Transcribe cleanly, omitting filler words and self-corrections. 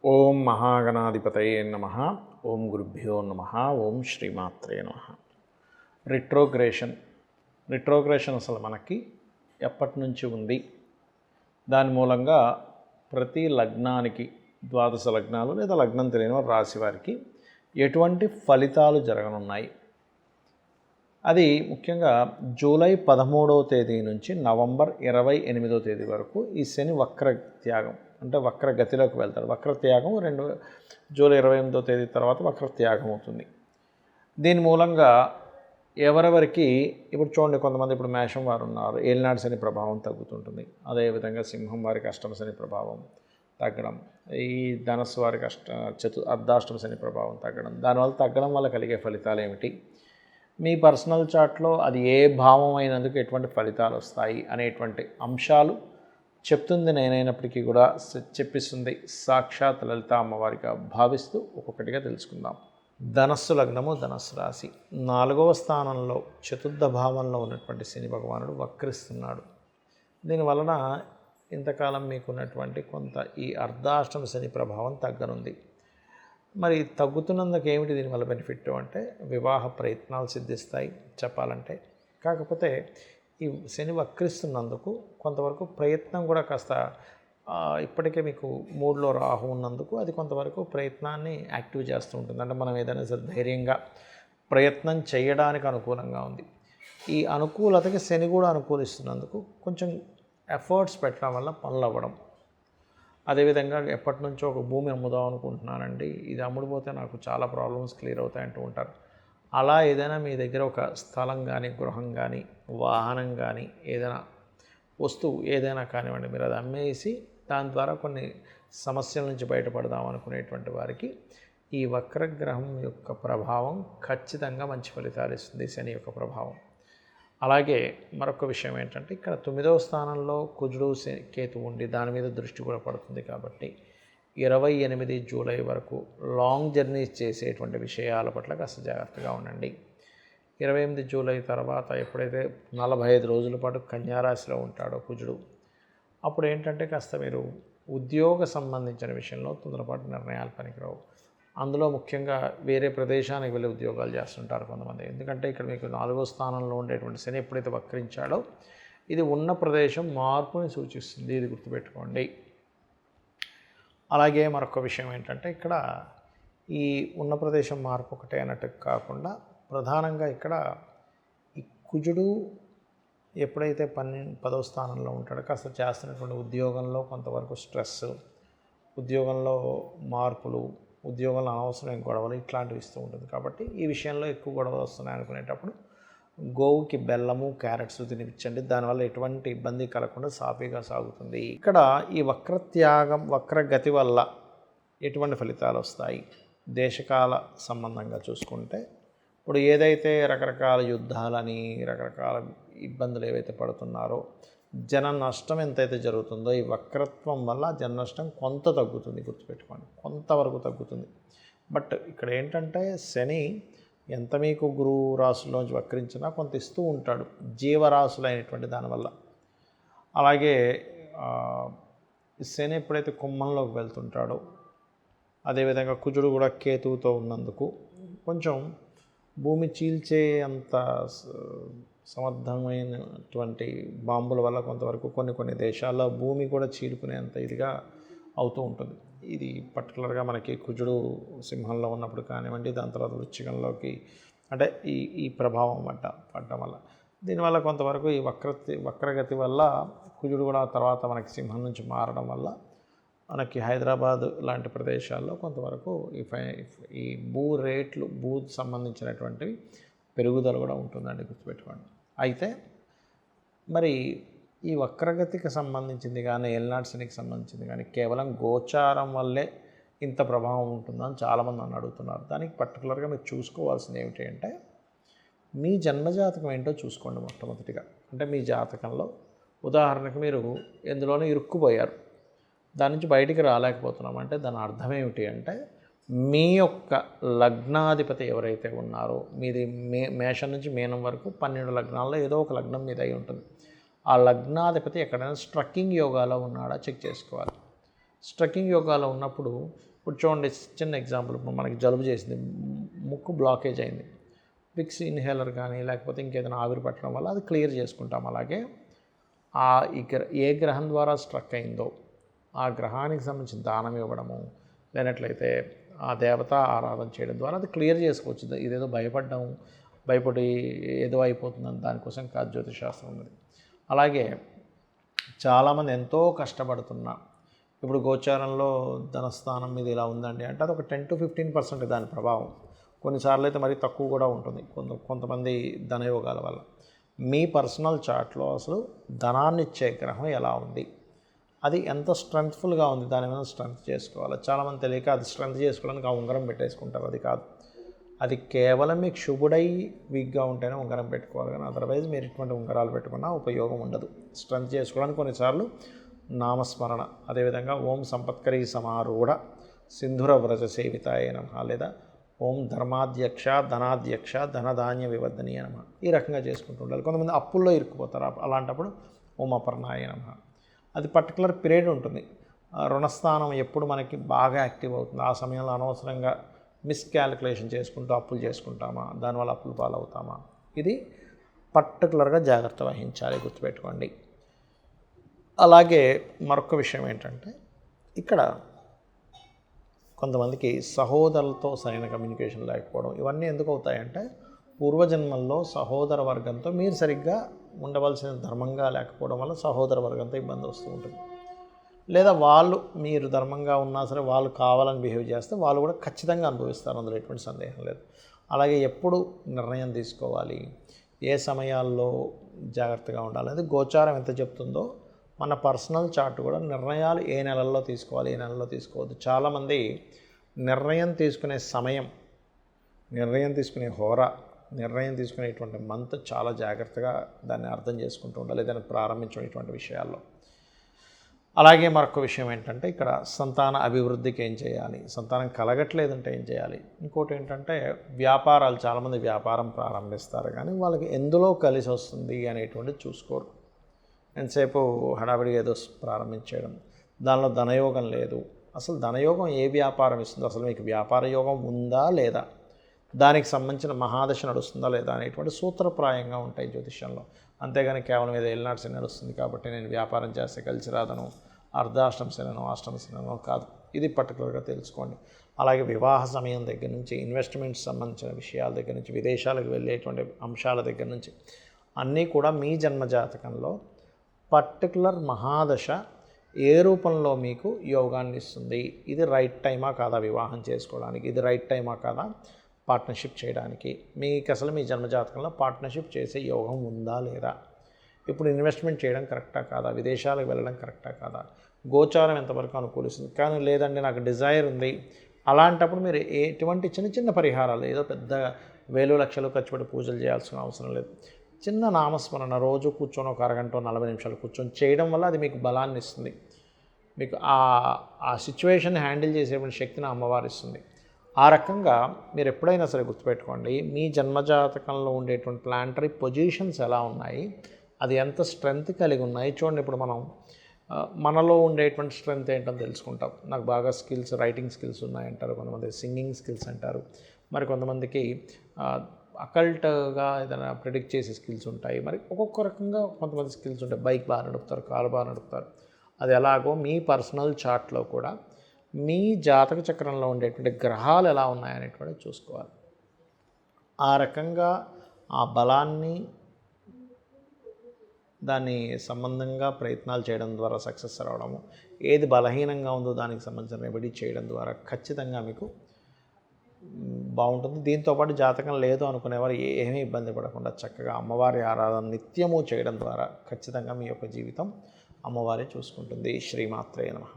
ఓం మహాగణాధిపతయే నమ. ఓం గురుభ్యో నమ. ఓం శ్రీమాత్రే నమ. రిట్రోగ్రేషన్ అసలు మనకి ఎప్పటి నుంచి ఉంది, దాని మూలంగా ప్రతి లగ్నానికి, ద్వాదశ లగ్నాలు లేదా లగ్నం తెలియని వారు రాశి వారికి ఎటువంటి ఫలితాలు జరగనున్నాయి, అది ముఖ్యంగా జూలై 13వ తేదీ నుంచి నవంబర్ 28వ తేదీ వరకు ఈ శని వక్ర త్యాగం అంటే వక్ర గతిలోకి వెళ్తాడు. వక్ర త్యాగం జూలై 28వ తేదీ తర్వాత వక్ర త్యాగం అవుతుంది. దీని మూలంగా ఎవరెవరికి ఇప్పుడు చూడండి, కొంతమంది ఇప్పుడు మేషం వారు ఉన్నారు, ఏలినాడు శని ప్రభావం తగ్గుతుంటుంది. అదేవిధంగా సింహం వారికి అష్టమ శని ప్రభావం తగ్గడం, ఈ ధనస్సు వారికి అర్ధాష్టమ శని ప్రభావం తగ్గడం. దానివల్ల తగ్గడం వల్ల కలిగే ఫలితాలు ఏమిటి, మీ పర్సనల్ చార్ట్లో అది ఏ భావం అయినందుకు ఎటువంటి ఫలితాలు వస్తాయి అనేటువంటి అంశాలు చెప్తుంది నేనైనప్పటికీ కూడా చెప్పిస్తుంది సాక్షాత్ లలిత అమ్మవారిగా భావిస్తూ ఒక్కొక్కటిగా తెలుసుకుందాం. ధనస్సు లగ్నము, ధనస్సు రాశి 4వ స్థానంలో చతుర్థ భావంలో ఉన్నటువంటి శని భగవానుడు వక్రిస్తున్నాడు. దీనివలన ఇంతకాలం మీకున్నటువంటి కొంత ఈ అర్ధాష్టమ శని ప్రభావం తగ్గనుంది. మరి తగ్గుతున్నందుకు ఏమిటి దీనివల్ల బెనిఫిట్ అంటే వివాహ ప్రయత్నాలు సిద్ధిస్తాయి చెప్పాలంటే. కాకపోతే ఈ శని వక్రిస్తున్నందుకు కొంతవరకు ప్రయత్నం కూడా కాస్త ఇప్పటికే మీకు 3లో రాహు ఉన్నందుకు అది కొంతవరకు ప్రయత్నాన్ని యాక్టివ్ చేస్తూ ఉంటుంది. అంటే మనం ఏదైనా సరే ధైర్యంగా ప్రయత్నం చేయడానికి అనుకూలంగా ఉంది. ఈ అనుకూలతకి శని కూడా అనుకూలిస్తున్నందుకు కొంచెం ఎఫర్ట్స్ పెట్టడం వల్ల పనులు అవ్వడం. అదేవిధంగా ఎప్పటి నుంచో ఒక భూమి అమ్ముదాం అనుకుంటున్నానండి, ఇది అమ్ముడుపోతే నాకు చాలా ప్రాబ్లమ్స్ క్లియర్ అవుతాయంటూ ఉంటారు. అలా ఏదైనా మీ దగ్గర ఒక స్థలం కానీ, గృహం కానీ, వాహనం కానీ, ఏదైనా వస్తువు ఏదైనా కానివ్వండి, మీరు అది అమ్మేసి దాని ద్వారా కొన్ని సమస్యల నుంచి బయటపడదాం అనుకునేటువంటి వారికి ఈ వక్రగ్రహం యొక్క ప్రభావం ఖచ్చితంగా మంచి ఫలితాలు ఇస్తుంది, శని యొక్క ప్రభావం. అలాగే మరొక విషయం ఏంటంటే, ఇక్కడ 9వ స్థానంలో కుజుడు కేతు ఉండి దాని మీద దృష్టి కూడా పడుతుంది. కాబట్టి 28 జూలై వరకు లాంగ్ జర్నీస్ చేసేటువంటి విషయాల పట్ల కాస్త జాగ్రత్తగా ఉండండి. 28 జూలై తర్వాత ఎప్పుడైతే 45 రోజుల పాటు కన్యారాశిలో ఉంటాడో కుజుడు, అప్పుడు ఏంటంటే కాస్త మీరు ఉద్యోగ సంబంధించిన విషయంలో తొందరపాటు నిర్ణయాలు పనికిరావు. అందులో ముఖ్యంగా వేరే ప్రదేశానికి వెళ్ళి ఉద్యోగాలు చేస్తుంటారు కొంతమంది. ఎందుకంటే ఇక్కడ మీకు 4వ స్థానంలో ఉండేటువంటి శని ఎప్పుడైతే వక్రించాడో ఇది ఉన్న ప్రదేశం మార్పుని సూచిస్తుంది, ఇది గుర్తుపెట్టుకోండి. అలాగే మరొక విషయం ఏంటంటే, ఇక్కడ ఈ ఉన్న ప్రదేశం మార్పు ఒకటే అన్నట్టు కాకుండా ప్రధానంగా ఇక్కడ ఈ కుజుడు ఎప్పుడైతే 10వ స్థానంలో ఉంటాడో కాస్త చేస్తున్నటువంటి ఉద్యోగంలో కొంతవరకు స్ట్రెస్, ఉద్యోగంలో మార్పులు, ఉద్యోగంలో అనవసరమైన గొడవలు ఇట్లాంటివి ఇస్తూ ఉంటుంది. కాబట్టి ఈ విషయంలో ఎక్కువ గొడవలు వస్తున్నాయి అనుకునేటప్పుడు గోవుకి బెల్లము, క్యారెట్స్ తినిపించండి. దానివల్ల ఎటువంటి ఇబ్బంది కలగకుండా సాఫీగా సాగుతుంది. ఇక్కడ ఈ వక్రత్యాగం, వక్రగతి వల్ల ఎటువంటి ఫలితాలు వస్తాయి దేశకాల సంబంధంగా చూసుకుంటే, ఇప్పుడు ఏదైతే రకరకాల యుద్ధాలని, రకరకాల ఇబ్బందులు ఏవైతే పడుతున్నారో, జన నష్టం ఎంతైతే జరుగుతుందో ఈ వక్రత్వం వల్ల జన నష్టం కొంత తగ్గుతుంది, గుర్తుపెట్టుకోండి, కొంతవరకు తగ్గుతుంది. బట్ ఇక్కడ ఏంటంటే శని ఎంత మీకు గురువు రాశుల్లోంచి వక్రించినా కొంత ఇస్తూ ఉంటాడు జీవరాశులైనటువంటి దానివల్ల. అలాగే శని ఎప్పుడైతే కుంభంలోకి వెళ్తుంటాడో, అదేవిధంగా కుజుడు కూడా కేతువుతో ఉన్నందుకు కొంచెం భూమి చీల్చే అంత సమర్థమైనటువంటి బాంబుల వల్ల కొంతవరకు కొన్ని దేశాల్లో భూమి కూడా చీలుకునేంత ఇదిగా అవుతూ ఉంటుంది. ఇది పర్టికులర్గా మనకి కుజుడు సింహంలో ఉన్నప్పుడు కానివ్వండి, దాని తర్వాత వృశ్చికంలోకి అంటే ఈ ప్రభావం పడటం వల్ల, దీనివల్ల కొంతవరకు ఈ వక్రగతి వల్ల కుజుడు కూడా తర్వాత మనకి సింహం నుంచి మారడం వల్ల మనకి హైదరాబాద్ లాంటి ప్రదేశాల్లో కొంతవరకు ఈ భూ సంబంధించినటువంటివి పెరుగుదల కూడా ఉంటుందండి, గుర్తుపెట్టుకోండి. అయితే మరి ఈ వక్రగతికి సంబంధించింది కానీ, ఏలినాటి శనికి సంబంధించింది కానీ కేవలం గోచారం వల్లే ఇంత ప్రభావం ఉంటుందని చాలామంది నన్ను అడుగుతున్నారు. దానికి పర్టికులర్గా మీరు చూసుకోవాల్సింది ఏమిటి అంటే, మీ జన్మజాతకం ఏంటో చూసుకోండి మొట్టమొదటిగా. అంటే మీ జాతకంలో ఉదాహరణకు మీరు ఎందులోనూ ఇరుక్కుపోయారు, దాని నుంచి బయటికి రాలేకపోతున్నాం అంటే దాని అర్థం ఏమిటి అంటే, మీ యొక్క లగ్నాధిపతి ఎవరైతే ఉన్నారో, మీది మేషం నుంచి మీనం వరకు 12 లగ్నాల్లో ఏదో ఒక లగ్నం మీద అయి ఉంటుంది. ఆ లగ్నాధిపతి ఎక్కడైనా స్ట్రక్కింగ్ యోగాలో ఉన్నాడా చెక్ చేసుకోవాలి. స్ట్రక్కింగ్ యోగాలో ఉన్నప్పుడు ఇప్పుడు చూడండి, చిన్న ఎగ్జాంపుల్, ఇప్పుడు మనకి జలుబు చేసింది, ముక్కు బ్లాకేజ్ అయింది, విక్స్ ఇన్హేలర్ కానీ లేకపోతే ఇంకేదైనా ఆవిరి పట్టడం వల్ల అది క్లియర్ చేసుకుంటాం. అలాగే ఏ గ్రహం ద్వారా స్ట్రక్ అయిందో ఆ గ్రహానికి సంబంధించిన దానం ఇవ్వడము, లేనట్లయితే ఆ దేవత ఆరాధన చేయడం ద్వారా అది క్లియర్ చేసుకోవచ్చు. ఇదేదో భయపడి ఏదో అయిపోతుందని దానికోసం కాదు జ్యోతిషశాస్త్రం ఉన్నది. అలాగే చాలామంది ఎంతో కష్టపడుతున్నా ఇప్పుడు గోచారంలో ధనస్థానం మీద ఇలా ఉందండి అంటే అది ఒక 10-15% దాని ప్రభావం. కొన్నిసార్లు అయితే మరీ తక్కువ కూడా ఉంటుంది కొంతమంది ధనయోగాల వల్ల. మీ పర్సనల్ చార్ట్లో అసలు ధనాన్ని ఇచ్చే గ్రహం ఎలా ఉంది, అది ఎంత స్ట్రెంగ్త్ఫుల్గా ఉంది, దాని మీద స్ట్రెంగ్త్ చేసుకోవాలి. చాలామంది తెలియక అది స్ట్రెంగ్త్ చేసుకోవడానికి ఆ ఉంగరం పెట్టేసుకుంటారు. అది కాదు, అది కేవలం మీకు శుభుడై వీక్గా ఉంటేనే ఉంగరం పెట్టుకోవాలి, కానీ అదర్వైజ్ మీరు ఇటువంటి ఉంగరాలు పెట్టుకున్నా ఉపయోగం ఉండదు. స్ట్రెంగ్త్ చేసుకోవడానికి కొన్నిసార్లు నామస్మరణ, అదేవిధంగా ఓం సంపత్కరీ సమారూఢ సింధుర వ్రజ సేవితాయ నమః, లేదా ఓం ధర్మాధ్యక్ష ధనాధ్యక్ష ధనధాన్య వివర్ధనీయ నమః, ఈ రకంగా చేసుకుంటూ ఉండాలి. కొంతమంది అప్పుల్లో ఇరుక్కుపోతారు, అలాంటప్పుడు ఓం అపర్ణాయ నమః. అది పర్టికులర్ పీరియడ్ ఉంటుంది. రుణస్థానం ఎప్పుడు మనకి బాగా యాక్టివ్ అవుతుంది, ఆ సమయంలో అనవసరంగా మిస్క్యాలిక్యులేషన్ చేసుకుంటూ అప్పులు చేసుకుంటామా, దానివల్ల అప్పులు పాలవుతామా, ఇది పర్టికులర్గా జాగ్రత్త వహించాలి, గుర్తుపెట్టుకోండి. అలాగే మరొక విషయం ఏంటంటే, ఇక్కడ కొంతమందికి సహోదరులతో సరైన కమ్యూనికేషన్ లేకపోవడం, ఇవన్నీ ఎందుకు అవుతాయంటే పూర్వజన్మల్లో సహోదర వర్గంతో మీరు సరిగ్గా ఉండవలసిన ధర్మంగా లేకపోవడం వల్ల సహోదర వర్గంతో ఇబ్బంది వస్తూ ఉంటుంది. లేదా వాళ్ళు మీరు ధర్మంగా ఉన్నా సరే వాళ్ళు కావాలని బిహేవ్ చేస్తే వాళ్ళు కూడా ఖచ్చితంగా అనుభవిస్తారు, అందులో ఎటువంటి సందేహం లేదు. అలాగే ఎప్పుడు నిర్ణయం తీసుకోవాలి, ఏ సమయాల్లో జాగ్రత్తగా ఉండాలి అనేది గోచారం ఎంత చెప్తుందో మన పర్సనల్ చార్ట్ కూడా నిర్ణయాలు ఏ నెలల్లో తీసుకోవాలి, ఏ నెలల్లో తీసుకోవద్దు. చాలామంది నిర్ణయం తీసుకునే సమయం, నిర్ణయం తీసుకునే హోరా, నిర్ణయం తీసుకునేటువంటి మంత్ చాలా జాగ్రత్తగా దాన్ని అర్థం చేసుకుంటూ ఉండాలి దాన్ని ప్రారంభించేటువంటి విషయాల్లో. అలాగే మరొక విషయం ఏంటంటే, ఇక్కడ సంతాన అభివృద్ధికి ఏం చేయాలి, సంతానం కలగట్లేదంటే ఏం చేయాలి. ఇంకోటి ఏంటంటే వ్యాపారాలు, చాలామంది వ్యాపారం ప్రారంభిస్తారు కానీ వాళ్ళకి ఎందులో కలిసి వస్తుంది అనేటువంటిది చూసుకోరు. ఎంతసేపు హడావిడిగా ఏదో ప్రారంభించేయడం, దానిలో ధనయోగం లేదు. అసలు ధనయోగం ఏ వ్యాపారం ఇస్తుందో, అసలు మీకు వ్యాపార యోగం ఉందా లేదా, దానికి సంబంధించిన మహాదశ నడుస్తుందా లేదా అనేటువంటి సూత్రప్రాయంగా ఉంటాయి జ్యోతిష్యంలో. అంతేగాని కేవలం ఏదో ఏలినాటి శని నడుస్తుంది కాబట్టి నేను వ్యాపారం చేస్తే కలిసి రాదను, అర్ధాష్టమ శనో అష్టమ శనో కాదు, ఇది పర్టికులర్గా తెలుసుకోండి. అలాగే వివాహ సమయం దగ్గర నుంచి, ఇన్వెస్ట్మెంట్స్ సంబంధించిన విషయాల దగ్గర నుంచి, విదేశాలకు వెళ్ళేటువంటి అంశాల దగ్గర నుంచి అన్నీ కూడా మీ జన్మజాతకంలో పర్టికులర్ మహాదశ ఏ రూపంలో మీకు యోగాన్ని ఇస్తుంది, ఇది రైట్ టైమా కాదా వివాహం చేసుకోవడానికి, ఇది రైట్ టైమా కాదా పార్ట్నర్షిప్ చేయడానికి, మీకు అసలు మీ జన్మజాతకంలో పార్ట్నర్షిప్ చేసే యోగం ఉందా లేదా, ఇప్పుడు ఇన్వెస్ట్మెంట్ చేయడం కరెక్టా కాదా, విదేశాలకు వెళ్ళడం కరెక్టా కాదా, గోచారం ఎంతవరకు అనుకూలిస్తుంది. కానీ లేదండి నాకు డిజైర్ ఉంది, అలాంటప్పుడు మీరు ఎటువంటి చిన్న చిన్న పరిహారాలు, ఏదో పెద్ద వేలు లక్షలు ఖర్చు పెట్టి పూజలు చేయాల్సిన అవసరం లేదు. చిన్న నామస్మరణ రోజు కూర్చొని ఒక అరగంట 40 నిమిషాలు కూర్చొని చేయడం వల్ల అది మీకు బలాన్ని ఇస్తుంది. మీకు ఆ సిచ్యువేషన్ హ్యాండిల్ చేసేటువంటి శక్తిని అమ్మవారు ఇస్తుంది. ఆ రకంగా మీరు ఎప్పుడైనా సరే గుర్తుపెట్టుకోండి, మీ జన్మజాతకంలో ఉండేటువంటి ప్లానటరీ పొజిషన్స్ ఎలా ఉన్నాయి, అది ఎంత స్ట్రెంగ్త్ కలిగి ఉన్నాయి. చూడండి, ఇప్పుడు మనలో ఉండేటువంటి స్ట్రెంగ్త్ ఏంటని తెలుసుకుంటాం. నాకు బాగా స్కిల్స్, రైటింగ్ స్కిల్స్ ఉన్నాయంటారు, కొంతమంది సింగింగ్ స్కిల్స్ అంటారు, మరి కొంతమందికి అకల్ట్గా ఏదైనా ప్రిడిక్ట్ చేసే స్కిల్స్ ఉంటాయి. మరి ఒక్కొక్క రకంగా కొంతమంది స్కిల్స్ ఉంటాయి. బైక్ బాగా నడుపుతారు, కారు బాగా నడుపుతారు. అది ఎలాగో మీ పర్సనల్ చార్ట్లో కూడా మీ జాతక చక్రంలో ఉండేటువంటి గ్రహాలు ఎలా ఉన్నాయనేటువంటిది చూసుకోవాలి. ఆ రకంగా ఆ బలాన్ని దాని సంబంధంగా ప్రయత్నాలు చేయడం ద్వారా సక్సెస్ రావడము, ఏది బలహీనంగా ఉందో దానికి సంబంధించిన రెమెడీ చేయడం ద్వారా ఖచ్చితంగా మీకు బాగుంటుంది. దీంతోపాటు జాతకం లేదు అనుకునేవారు ఏమీ ఇబ్బంది పడకుండా చక్కగా అమ్మవారి ఆరాధన నిత్యము చేయడం ద్వారా ఖచ్చితంగా మీ యొక్క జీవితం అమ్మవారే చూసుకుంటుంది. శ్రీమాత్రే నమః.